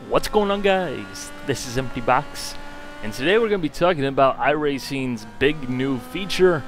What's going on, guys? This is Empty Box, and today we're going to be talking about iRacing's big new feature,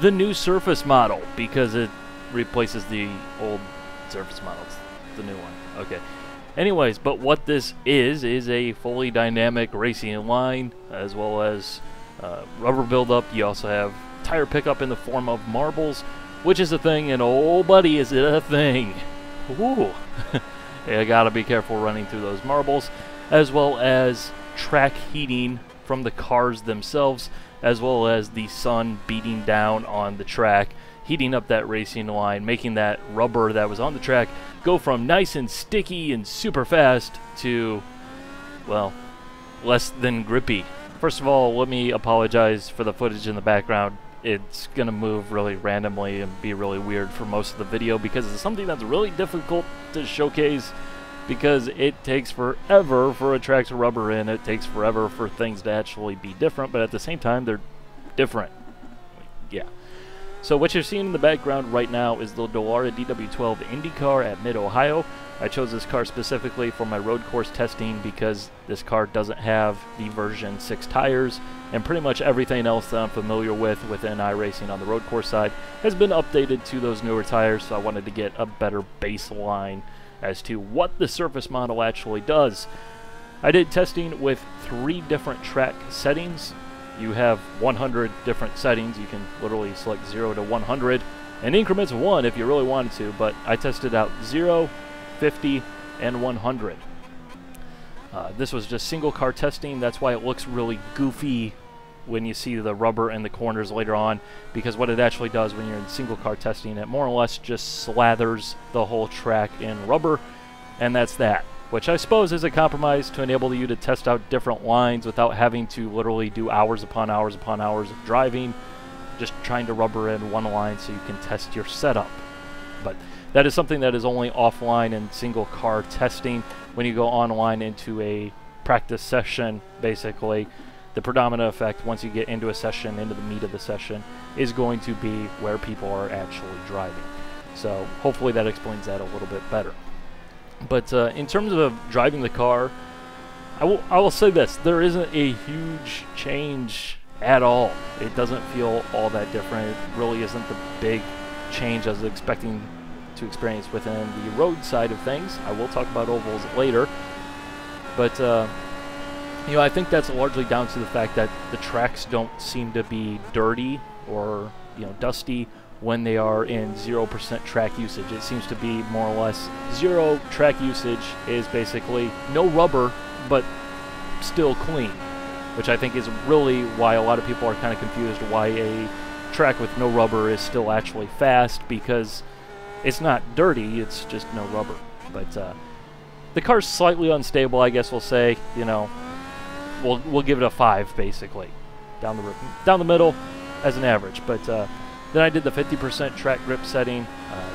the new surface model, because it replaces the old surface models, the new one. Okay. Anyways, but what this is a fully dynamic racing line, as well as rubber buildup. You also have tire pickup in the form of marbles, which is a thing, and oh buddy, is it a thing! Ooh. You gotta be careful running through those marbles, as well as track heating from the cars themselves, as well as the sun beating down on the track, heating up that racing line, making that rubber that was on the track go from nice and sticky and super fast to, well, less than grippy. First of all, let me apologize for the footage in the background. It's going to move really randomly and be really weird for most of the video because it's something that's really difficult to showcase because it takes forever for a track to rubber in. It takes forever for things to actually be different, but at the same time, they're different. Yeah. So what you're seeing in the background right now is the Dallara DW12 Indy car at Mid-Ohio. I chose this car specifically for my road course testing because this car doesn't have the version 6 tires, and pretty much everything else that I'm familiar with within iRacing on the road course side has been updated to those newer tires, so I wanted to get a better baseline as to what the surface model actually does. I did testing with 3 different track settings. You have 100 different settings. You can literally select 0 to 100 in increments of 1 if you really wanted to, but I tested out 0, 50, and 100. This was just single car testing. That's why it looks really goofy when you see the rubber in the corners later on, because what it actually does when you're in single car testing, it more or less just slathers the whole track in rubber, and that's that. Which I suppose is a compromise to enable you to test out different lines without having to literally do hours upon hours upon hours of driving, just trying to rubber in one line so you can test your setup. But that is something that is only offline and single car testing. When you go online into a practice session, basically, the predominant effect once you get into a session, into the meat of the session, is going to be where people are actually driving. So hopefully that explains that a little bit better. But in terms of driving the car, I will say this, there isn't a huge change at all. It doesn't feel all that different. It really isn't the big change I was expecting to experience within the road side of things. I will talk about ovals later. But, you know, I think that's largely down to the fact that the tracks don't seem to be dirty or, you know, dusty when they are in 0% track usage. It seems to be more or less 0 track usage is basically no rubber, but still clean, which I think is really why a lot of people are kind of confused why a track with no rubber is still actually fast, because it's not dirty, it's just no rubber. But the car's slightly unstable, I guess we'll say. You know, we'll give it a 5 basically down the middle as an average. But then I did the 50% track grip setting,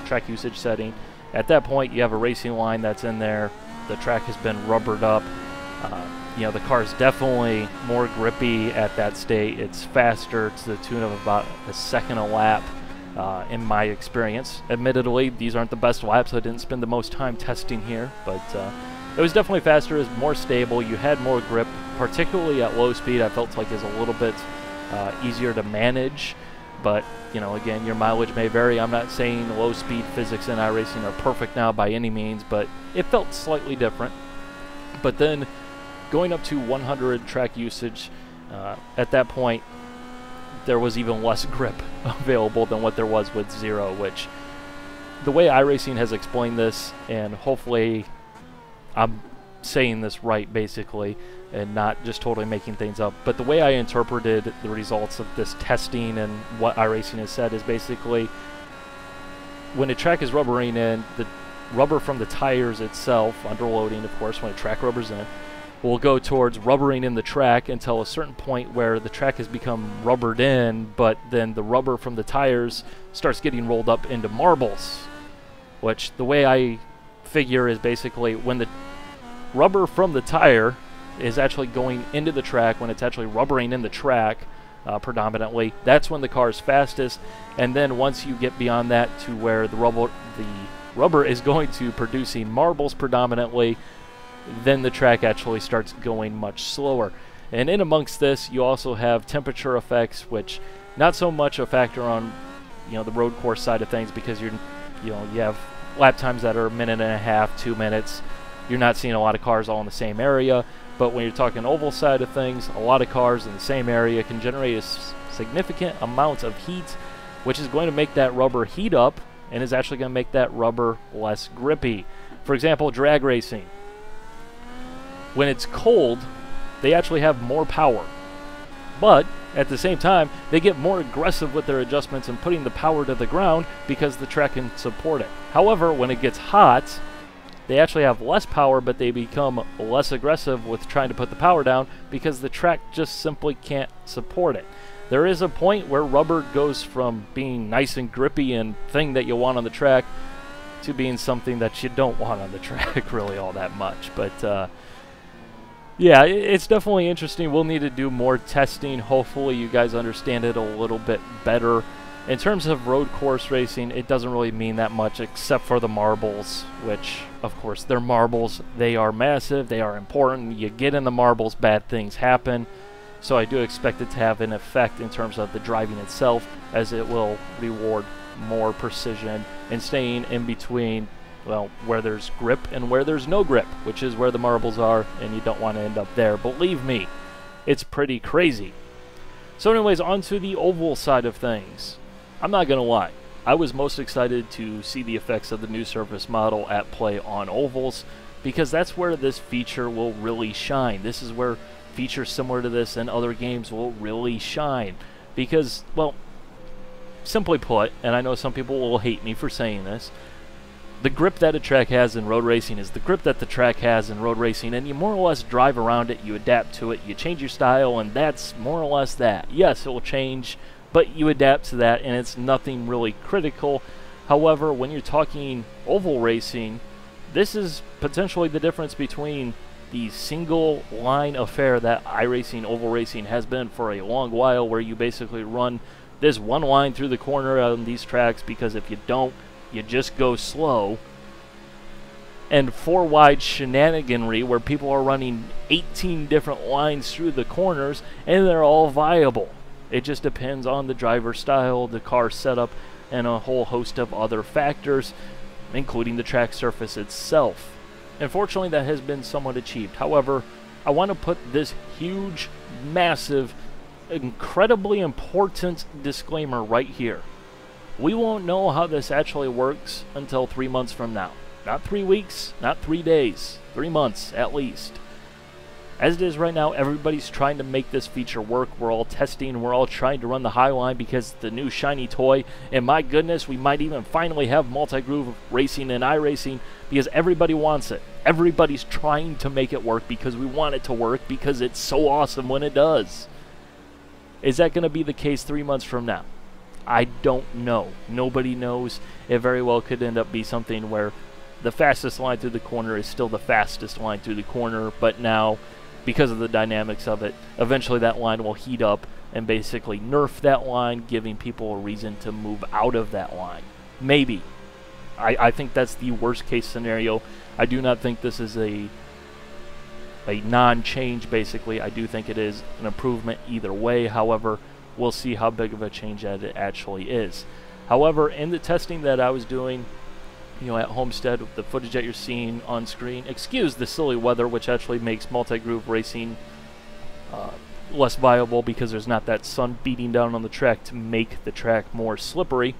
track usage setting. At that point, you have a racing line that's in there. The track has been rubbered up. You know, the car is definitely more grippy at that state. It's faster to the tune of about a second a lap, in my experience. Admittedly, these aren't the best laps. I didn't spend the most time testing here, but it was definitely faster. It was more stable. You had more grip, particularly at low speed. I felt like it was a little bit easier to manage. But, you know, again, your mileage may vary. I'm not saying low-speed physics in iRacing are perfect now by any means, but it felt slightly different. But then going up to 100 track usage, at that point, there was even less grip available than what there was with 0, which the way iRacing has explained this, and hopefully I'm saying this right basically, and not just totally making things up, but the way I interpreted the results of this testing and what iRacing has said is basically when a track is rubbering in, the rubber from the tires itself, underloading of course when a track rubbers in, will go towards rubbering in the track until a certain point where the track has become rubbered in, but then the rubber from the tires starts getting rolled up into marbles, which the way I figure is basically when the rubber from the tire is actually going into the track, when it's actually rubbering in the track predominantly, that's when the car is fastest. And then once you get beyond that to where the rubber is going to producing marbles predominantly, then the track actually starts going much slower. And in amongst this, you also have temperature effects, which not so much a factor on, the road course side of things, because you have lap times that are a minute and a half, 2 minutes. You're not seeing a lot of cars all in the same area. But when you're talking oval side of things, a lot of cars in the same area can generate a significant amount of heat, which is going to make that rubber heat up and is actually going to make that rubber less grippy. For example, drag racing. When it's cold, they actually have more power. But at the same time, they get more aggressive with their adjustments and putting the power to the ground because the track can support it. However, when it gets hot, they actually have less power, but they become less aggressive with trying to put the power down because the track just simply can't support it. There is a point where rubber goes from being nice and grippy and thing that you want on the track to being something that you don't want on the track really all that much. But yeah, it's definitely interesting. We'll need to do more testing. Hopefully you guys understand it a little bit better. In terms of road course racing, it doesn't really mean that much except for the marbles, which, of course, they're marbles. They are massive. They are important. You get in the marbles, bad things happen. So I do expect it to have an effect in terms of the driving itself, as it will reward more precision and staying in between, well, where there's grip and where there's no grip, which is where the marbles are, and you don't want to end up there. Believe me, it's pretty crazy. So anyways, on to the oval side of things. I'm not going to lie, I was most excited to see the effects of the new surface model at play on ovals, because that's where this feature will really shine. This is where features similar to this and other games will really shine. Because, well, simply put, and I know some people will hate me for saying this, the grip that a track has in road racing is the grip that the track has in road racing, and you more or less drive around it, you adapt to it, you change your style, and that's more or less that. Yes, it will change, but you adapt to that, and it's nothing really critical. However, when you're talking oval racing, this is potentially the difference between the single line affair that iRacing oval racing has been for a long while, where you basically run this one line through the corner on these tracks, because if you don't, you just go slow, and 4-wide shenaniganry where people are running 18 different lines through the corners and they're all viable. It just depends on the driver style, the car setup, and a whole host of other factors, including the track surface itself. Unfortunately, that has been somewhat achieved. However, I want to put this huge, massive, incredibly important disclaimer right here. We won't know how this actually works until 3 months from now. Not 3 weeks, not 3 days, 3 months at least. As it is right now, everybody's trying to make this feature work. We're all testing, we're all trying to run the high line because it's the new shiny toy, and my goodness, we might even finally have multi-groove racing and iRacing because everybody wants it. Everybody's trying to make it work because we want it to work because it's so awesome when it does. Is that going to be the case 3 months from now? I don't know. Nobody knows. It very well could end up be something where the fastest line through the corner is still the fastest line through the corner, but now, because of the dynamics of it, eventually that line will heat up and basically nerf that line, giving people a reason to move out of that line. Maybe. I think that's the worst case scenario. I do not think this is a non-change, basically. I do think it is an improvement either way. However, we'll see how big of a change that it actually is. However, in the testing that I was doing, at Homestead, the footage that you're seeing on screen, excuse the silly weather, which actually makes multi-groove racing less viable because there's not that sun beating down on the track to make the track more slippery.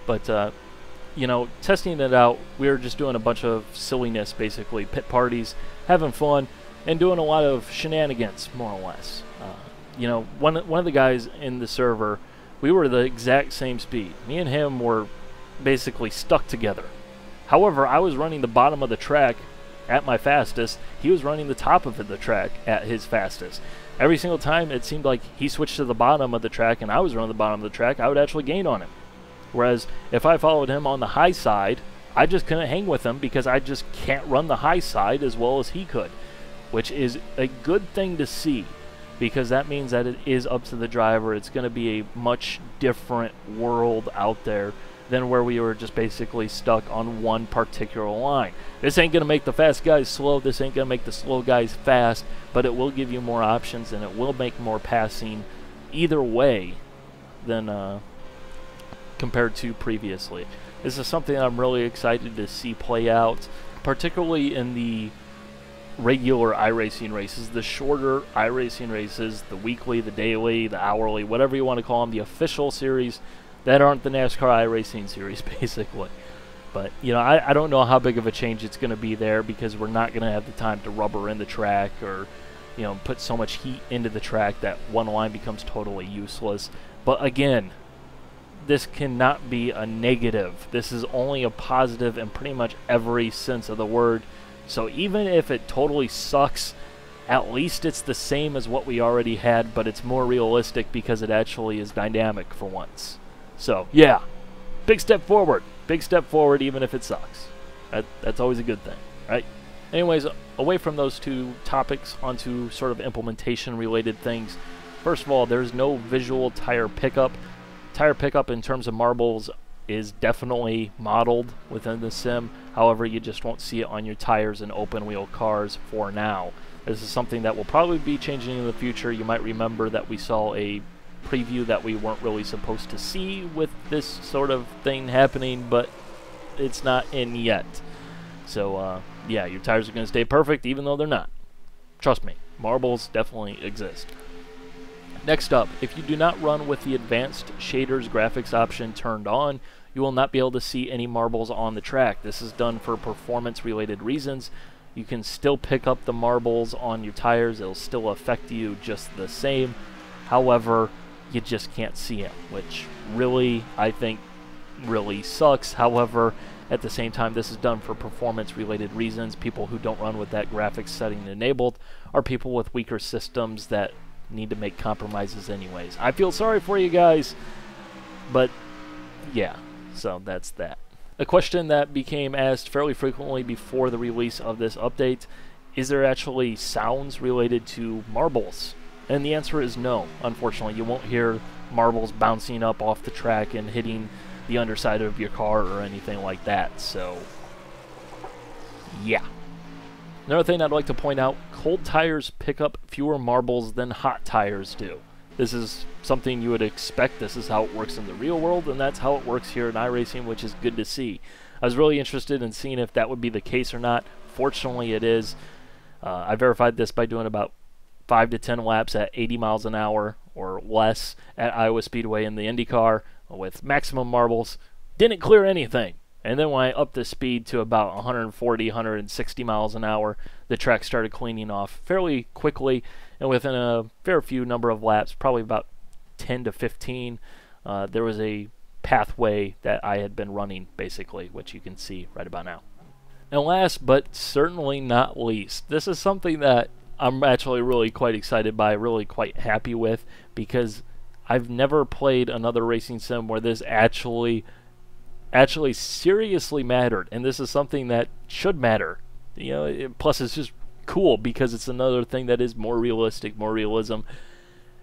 But, testing it out, we were just doing a bunch of silliness, basically, pit parties, having fun, and doing a lot of shenanigans, more or less. One of the guys in the server, we were the exact same speed. Me and him were basically stuck together. However, I was running the bottom of the track at my fastest. He was running the top of the track at his fastest. Every single time it seemed like he switched to the bottom of the track and I was running the bottom of the track, I would actually gain on him. Whereas if I followed him on the high side, I just couldn't hang with him because I just can't run the high side as well as he could, which is a good thing to see, because that means that it is up to the driver. It's going to be a much different world out there than where we were just basically stuck on one particular line. This ain't going to make the fast guys slow, this ain't going to make the slow guys fast, but it will give you more options and it will make more passing either way than compared to previously. This is something I'm really excited to see play out, particularly in the regular iRacing races, the shorter iRacing races, the weekly, the daily, the hourly, whatever you want to call them, the official series that aren't the NASCAR iRacing series, basically. But, you know, I don't know how big of a change it's going to be there because we're not going to have the time to rubber in the track or, you know, put so much heat into the track that one line becomes totally useless. But again, this cannot be a negative. This is only a positive in pretty much every sense of the word. So even if it totally sucks, at least it's the same as what we already had, but it's more realistic because it actually is dynamic for once. So, yeah, big step forward. Big step forward even if it sucks. That's always a good thing, right? Anyways, away from those two topics onto sort of implementation-related things. First of all, there's no visual tire pickup. Tire pickup in terms of marbles is definitely modeled within the sim. However, you just won't see it on your tires in open-wheel cars for now. This is something that will probably be changing in the future. You might remember that we saw a preview that we weren't really supposed to see with this sort of thing happening, but it's not in yet. So, yeah, your tires are going to stay perfect even though they're not. Trust me, marbles definitely exist. Next up, if you do not run with the advanced shaders graphics option turned on, you will not be able to see any marbles on the track. This is done for performance related reasons. You can still pick up the marbles on your tires. It'll still affect you just the same. However, you just can't see them, which really, I think, really sucks. However, at the same time, this is done for performance related reasons. People who don't run with that graphics setting enabled are people with weaker systems that need to make compromises anyways. I feel sorry for you guys, but yeah, so that's that. A question that became asked fairly frequently before the release of this update: is there actually sounds related to marbles? And the answer is no. Unfortunately, you won't hear marbles bouncing up off the track and hitting the underside of your car or anything like that, so yeah. Another thing I'd like to point out, cold tires pick up fewer marbles than hot tires do. This is something you would expect. This is how it works in the real world, and that's how it works here in iRacing, which is good to see. I was really interested in seeing if that would be the case or not. Fortunately, it is. I verified this by doing about 5 to 10 laps at 80 miles an hour or less at Iowa Speedway in the IndyCar with maximum marbles. Didn't clear anything. And then when I upped the speed to about 140, 160 miles an hour, the track started cleaning off fairly quickly, and within a fair few number of laps, probably about 10 to 15, there was a pathway that I had been running, basically, which you can see right about now. And last, but certainly not least, this is something that I'm actually really quite excited by, really quite happy with, because I've never played another racing sim where this actually seriously mattered, and this is something that should matter. You know, plus it's just cool because it's another thing that is more realistic, more realism.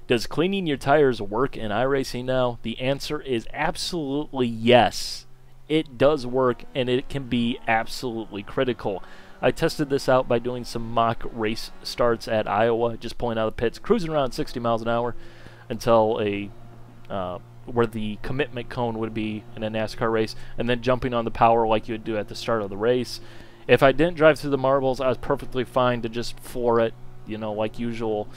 Does cleaning your tires work in iRacing now? The answer is absolutely yes. It does work, and it can be absolutely critical. I tested this out by doing some mock race starts at Iowa, just pulling out of the pits, cruising around 60 miles an hour until where the commitment cone would be in a NASCAR race, and then jumping on the power like you would do at the start of the race. If I didn't drive through the marbles, I was perfectly fine to just floor it, you know, like usual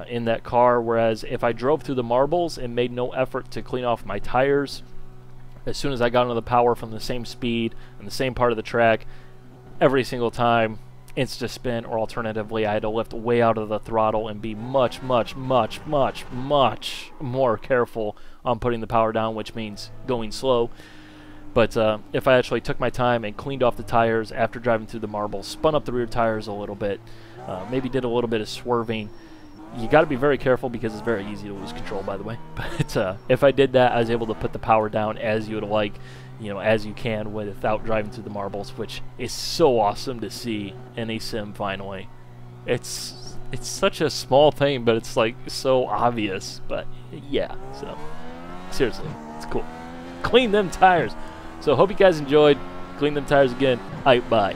in that car. Whereas if I drove through the marbles and made no effort to clean off my tires, as soon as I got into the power from the same speed and the same part of the track, every single time, insta spin, or alternatively I had to lift way out of the throttle and be much more careful on putting the power down, which means going slow. But if I actually took my time and cleaned off the tires after driving through the marbles, spun up the rear tires a little bit, maybe did a little bit of swerving, you got to be very careful because it's very easy to lose control, by the way. But if I did that, I was able to put the power down as you would like, you know, as you can without driving through the marbles, which is so awesome to see in a sim finally. It's such a small thing, but it's like so obvious. But yeah, so seriously, it's cool. clean them tires. So hope you guys enjoyed. Clean them tires again. All right, bye.